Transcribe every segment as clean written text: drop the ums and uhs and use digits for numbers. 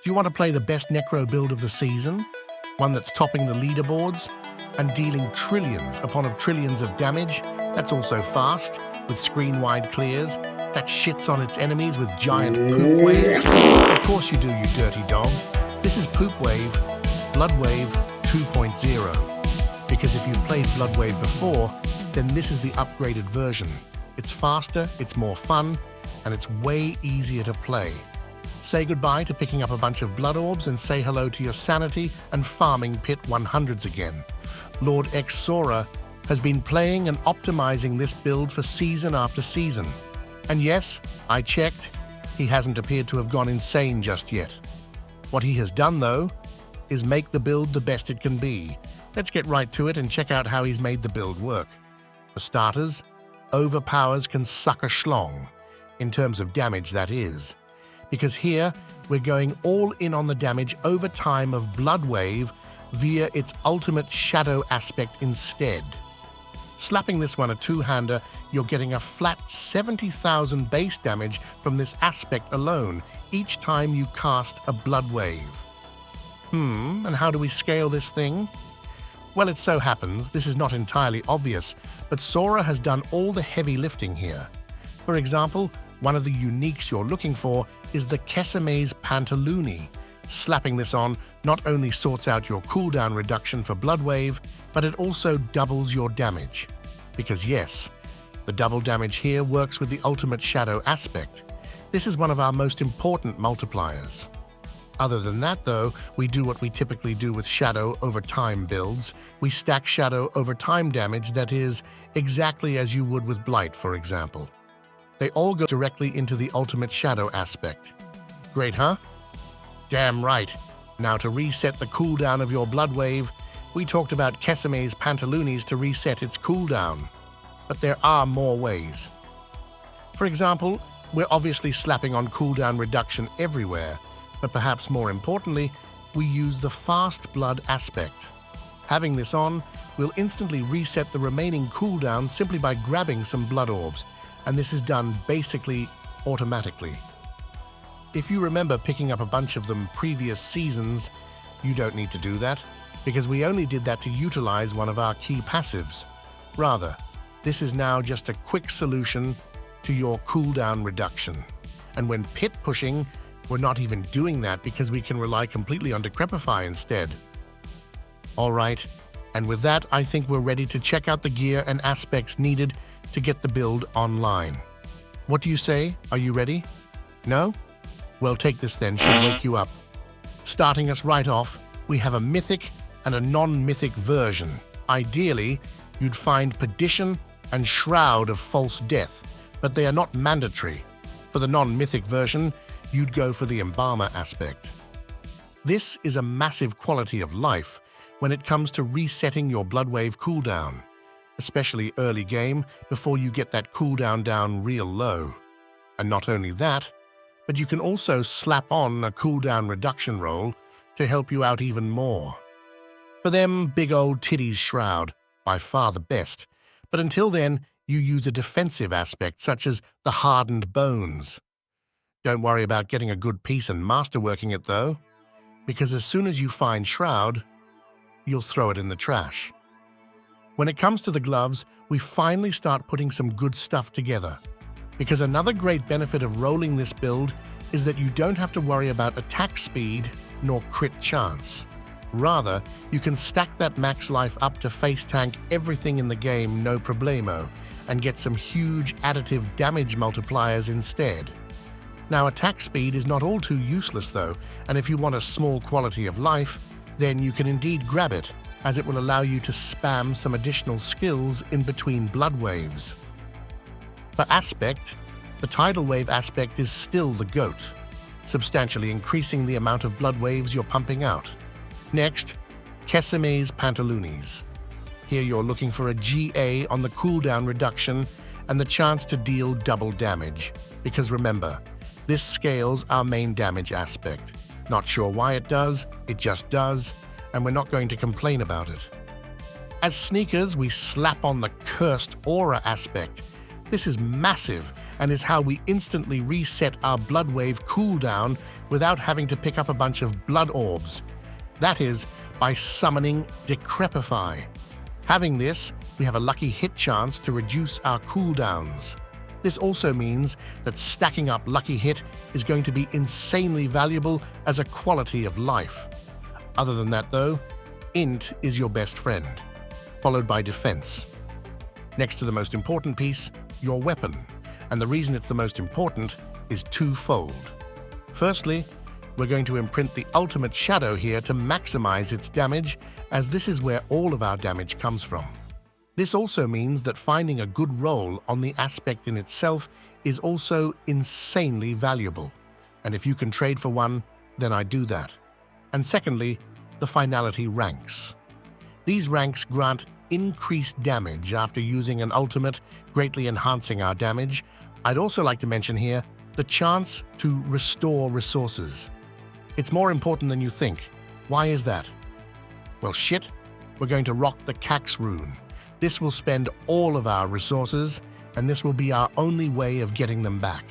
Do you want to play the best Necro build of the season? One that's topping the leaderboards and dealing trillions upon trillions of damage? That's also fast, with screen-wide clears, that shits on its enemies with giant poop waves? Of course you do, you dirty dog. This is Poop Wave, Blood Wave 2.0. Because if you've played Blood Wave before, then this is the upgraded version. It's faster, it's more fun, and it's way easier to play. Say goodbye to picking up a bunch of blood orbs and say hello to your sanity and farming pit 100s again. Lord X Sora has been playing and optimizing this build for season after season. And yes, I checked, he hasn't appeared to have gone insane just yet. What he has done, though, is make the build the best it can be. Let's get right to it and check out how he's made the build work. For starters, overpowers can suck a schlong, in terms of damage that is. Because here, we're going all in on the damage over time of Blood Wave via its ultimate shadow aspect instead. Slapping this one a two-hander, you're getting a flat 70,000 base damage from this aspect alone each time you cast a Blood Wave. And how do we scale this thing? Well, it so happens this is not entirely obvious, but Sora has done all the heavy lifting here. For example, one of the uniques you're looking for is the Keseme's Pantaloonie. Slapping this on not only sorts out your cooldown reduction for Blood Wave, but it also doubles your damage. Because yes, the double damage here works with the ultimate shadow aspect. This is one of our most important multipliers. Other than that, though, we do what we typically do with shadow over time builds. We stack shadow over time damage that is exactly as you would with Blight, for example. They all go directly into the ultimate shadow aspect. Great, huh? Damn right. Now to reset the cooldown of your Blood Wave, we talked about Keseme's Pantaloonies to reset its cooldown. But there are more ways. For example, we're obviously slapping on cooldown reduction everywhere, but perhaps more importantly, we use the Fast Blood aspect. Having this on, we'll instantly reset the remaining cooldown simply by grabbing some blood orbs, and this is done basically automatically. If you remember picking up a bunch of them previous seasons, you don't need to do that, because we only did that to utilize one of our key passives. Rather, this is now just a quick solution to your cooldown reduction. And when pit pushing, we're not even doing that because we can rely completely on Decrepify instead. Alright, and with that I think we're ready to check out the gear and aspects needed to get the build online. What do you say? Are you ready? No? Well, take this then, should wake you up. Starting us right off, we have a mythic and a non-mythic version. Ideally, you'd find Perdition and Shroud of False Death, but they are not mandatory. For the non-mythic version, you'd go for the Embalmer aspect. This is a massive quality of life when it comes to resetting your Blood Wave cooldown, especially early game before you get that cooldown down real low. And not only that, but you can also slap on a cooldown reduction roll to help you out even more. For them, big old titties Shroud, by far the best, but until then, you use a defensive aspect such as the Hardened Bones. Don't worry about getting a good piece and masterworking it though, because as soon as you find Shroud, you'll throw it in the trash. When it comes to the gloves, we finally start putting some good stuff together, because another great benefit of rolling this build is that you don't have to worry about attack speed nor crit chance. Rather, you can stack that max life up to face tank everything in the game no problemo, and get some huge additive damage multipliers instead. Now, attack speed is not all too useless though, and if you want a small quality of life, then you can indeed grab it, as it will allow you to spam some additional skills in between Blood Waves. For aspect, the Tidal Wave aspect is still the GOAT, substantially increasing the amount of Blood Waves you're pumping out. Next, Keseme's Pantaloonies. Here you're looking for a GA on the cooldown reduction and the chance to deal double damage, because remember, this scales our main damage aspect. Not sure why it does, it just does, and we're not going to complain about it. As sneakers, we slap on the Cursed Aura aspect. This is massive and is how we instantly reset our blood wave cooldown without having to pick up a bunch of blood orbs. That is, by summoning Decrepify. Having this, we have a lucky hit chance to reduce our cooldowns. This also means that stacking up Lucky Hit is going to be insanely valuable as a quality of life. Other than that though, Int is your best friend, followed by Defense. Next to the most important piece, your weapon. And the reason it's the most important is twofold. Firstly, we're going to imprint the ultimate shadow here to maximize its damage, as this is where all of our damage comes from. This also means that finding a good roll on the aspect in itself is also insanely valuable. And if you can trade for one, then I do that. And secondly, the finality ranks. These ranks grant increased damage after using an ultimate, greatly enhancing our damage. I'd also like to mention here the chance to restore resources. It's more important than you think. Why is that? Well, shit, we're going to rock the Cax rune. This will spend all of our resources, and this will be our only way of getting them back.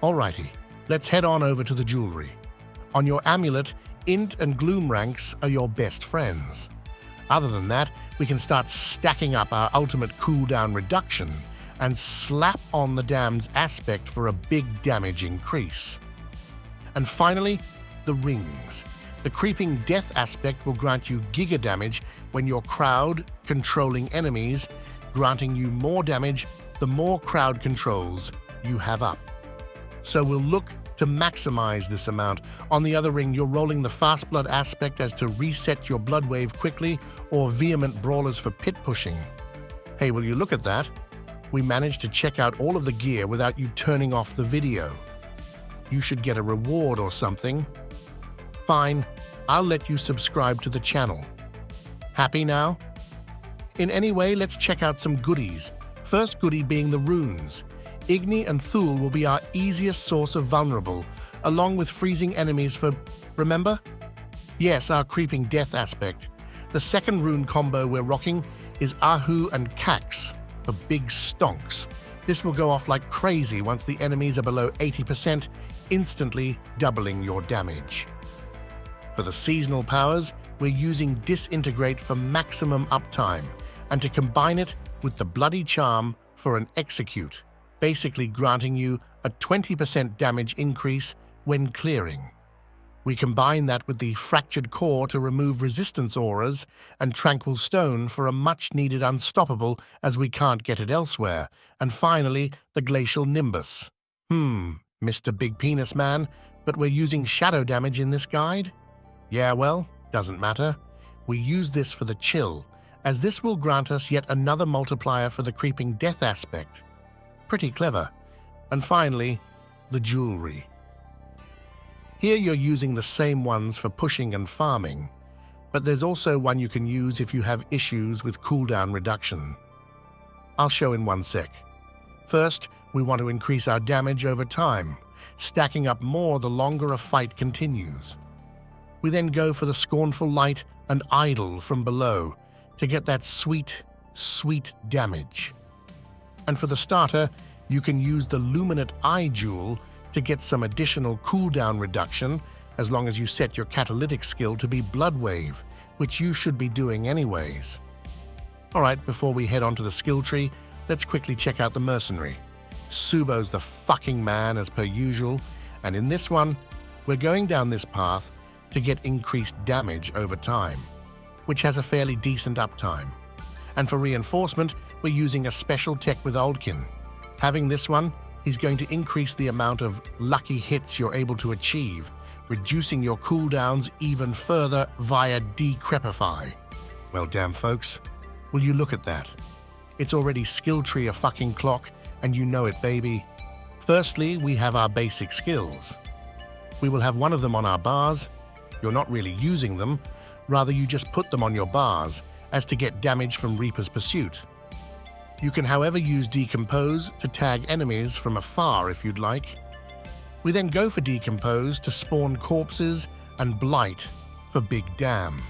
Alrighty, let's head on over to the jewelry. On your amulet, Int and Gloom ranks are your best friends. Other than that, we can start stacking up our ultimate cooldown reduction and slap on the damned aspect for a big damage increase. And finally, the rings. The creeping death aspect will grant you giga damage when your crowd controlling enemies, granting you more damage the more crowd controls you have up. So we'll look to maximize this amount. On the other ring, you're rolling the fast blood aspect as to reset your blood wave quickly, or vehement brawlers for pit pushing. Hey, will you look at that? We managed to check out all of the gear without you turning off the video. You should get a reward or something. Fine, I'll let you subscribe to the channel. Happy now? In any way, let's check out some goodies. First goodie being the runes. Igni and Thule will be our easiest source of vulnerable, along with freezing enemies for, remember? Yes, our creeping death aspect. The second rune combo we're rocking is Ahu and Cax for big stonks. This will go off like crazy once the enemies are below 80%, instantly doubling your damage. For the seasonal powers, we're using Disintegrate for maximum uptime, and to combine it with the Bloody Charm for an Execute, basically granting you a 20% damage increase when clearing. We combine that with the Fractured Core to remove resistance auras, and Tranquil Stone for a much-needed unstoppable as we can't get it elsewhere, and finally, the Glacial Nimbus. Mr. Big Penis Man, but we're using shadow damage in this guide? Yeah, well, doesn't matter. We use this for the chill, as this will grant us yet another multiplier for the creeping death aspect. Pretty clever. And finally, the jewelry. Here you're using the same ones for pushing and farming, but there's also one you can use if you have issues with cooldown reduction. I'll show in one sec. First, we want to increase our damage over time, stacking up more the longer a fight continues. We then go for the Scornful Light and Idle from below to get that sweet, sweet damage. And for the starter, you can use the Luminate Eye Jewel to get some additional cooldown reduction, as long as you set your catalytic skill to be Blood Wave, which you should be doing anyways. Alright, before we head on to the skill tree, let's quickly check out the Mercenary. Subo's the fucking man as per usual, and in this one, we're going down this path to get increased damage over time, which has a fairly decent uptime. And for reinforcement, we're using a special tech with Oldkin. Having this one, he's going to increase the amount of lucky hits you're able to achieve, reducing your cooldowns even further via Decrepify. Well, damn folks, will you look at that? It's already skill tree a fucking clock, and you know it, baby. Firstly, we have our basic skills. We will have one of them on our bars. You're not really using them, rather you just put them on your bars, as to get damage from Reaper's Pursuit. You can however use Decompose to tag enemies from afar if you'd like. We then go for Decompose to spawn corpses and Blight for Big Damn.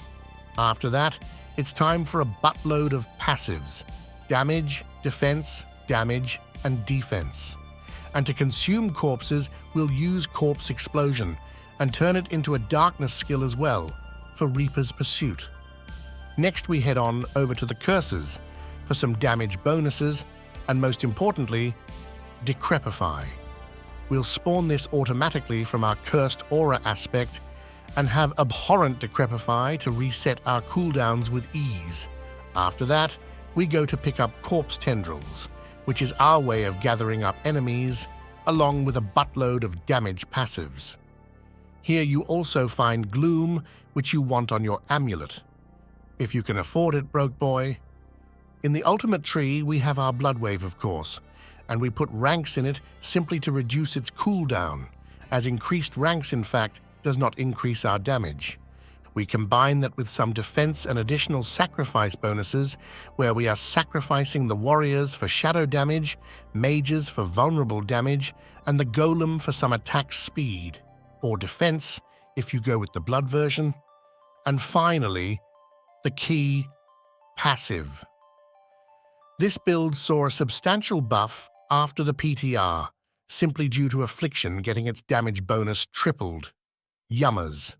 After that, it's time for a buttload of passives: damage, defense, damage, and defense. And to consume corpses, we'll use Corpse Explosion and turn it into a darkness skill as well for Reaper's Pursuit. Next, we head on over to the Curses for some damage bonuses and, most importantly, Decrepify. We'll spawn this automatically from our Cursed Aura aspect and have Abhorrent Decrepify to reset our cooldowns with ease. After that, we go to pick up Corpse Tendrils, which is our way of gathering up enemies, along with a buttload of damage passives. Here you also find Gloom, which you want on your amulet. If you can afford it, broke boy. In the ultimate tree, we have our Bloodwave, of course, and we put ranks in it simply to reduce its cooldown, as increased ranks, in fact, does not increase our damage. We combine that with some defense and additional sacrifice bonuses, where we are sacrificing the warriors for shadow damage, mages for vulnerable damage, and the golem for some attack speed, or defense if you go with the blood version. And finally, the key, passive. This build saw a substantial buff after the PTR, simply due to Affliction getting its damage bonus tripled. Yummers.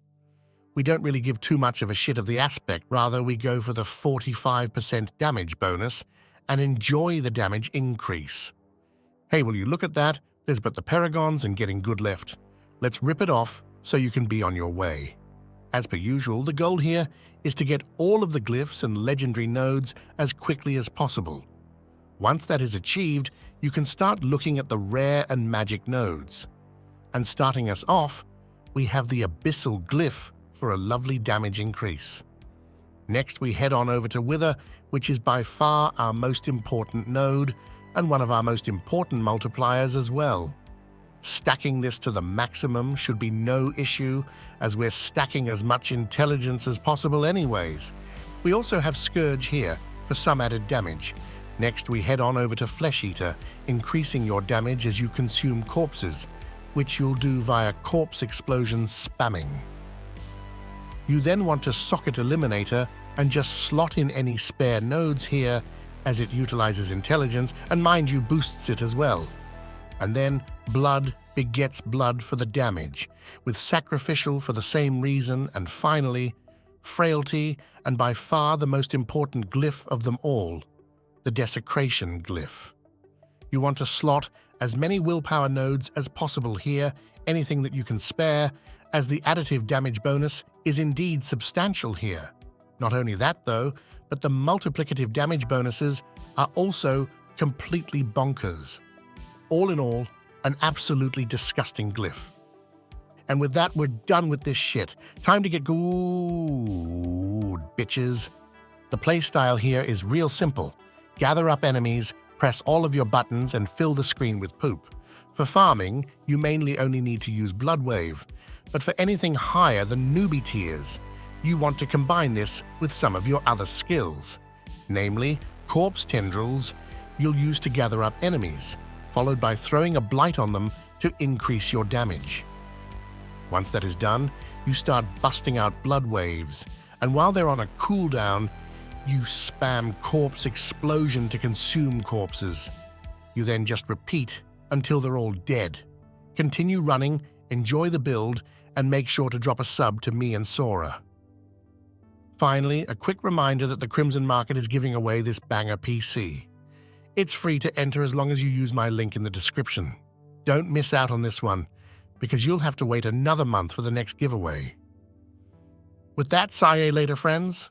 We don't really give too much of a shit of the aspect, rather we go for the 45% damage bonus and enjoy the damage increase. Hey, will you look at that? There's but the Paragons and getting good left. Let's rip it off so you can be on your way. As per usual, the goal here is to get all of the glyphs and legendary nodes as quickly as possible. Once that is achieved, you can start looking at the rare and magic nodes. And starting us off, we have the Abyssal Glyph for a lovely damage increase. Next, we head on over to Wither, which is by far our most important node and one of our most important multipliers as well. Stacking this to the maximum should be no issue, as we're stacking as much intelligence as possible anyways. We also have Scourge here for some added damage. Next, we head on over to Flesh Eater, increasing your damage as you consume corpses, which you'll do via Corpse Explosion spamming. You then want to Socket Eliminator and just slot in any spare nodes here, as it utilizes intelligence and, mind you, boosts it as well. And then Blood begets blood for the damage, with Sacrificial for the same reason, and finally, Frailty, and by far the most important glyph of them all, the Desecration Glyph. You want to slot as many willpower nodes as possible here, anything that you can spare, as the additive damage bonus is indeed substantial here. Not only that though, but the multiplicative damage bonuses are also completely bonkers. All in all, an absolutely disgusting glyph. And with that, we're done with this shit. Time to get good, bitches. The playstyle here is real simple. Gather up enemies, press all of your buttons, and fill the screen with poop. For farming, you mainly only need to use Bloodwave, but for anything higher than newbie tiers, you want to combine this with some of your other skills. Namely, Corpse Tendrils you'll use to gather up enemies, followed by throwing a blight on them to increase your damage. Once that is done, you start busting out blood waves, and while they're on a cooldown, you spam Corpse Explosion to consume corpses. You then just repeat until they're all dead. Continue running, enjoy the build, and make sure to drop a sub to me and Sora. Finally, a quick reminder that the Crimson Market is giving away this banger PC. It's free to enter as long as you use my link in the description. Don't miss out on this one, because you'll have to wait another month for the next giveaway. With that, see you later, friends.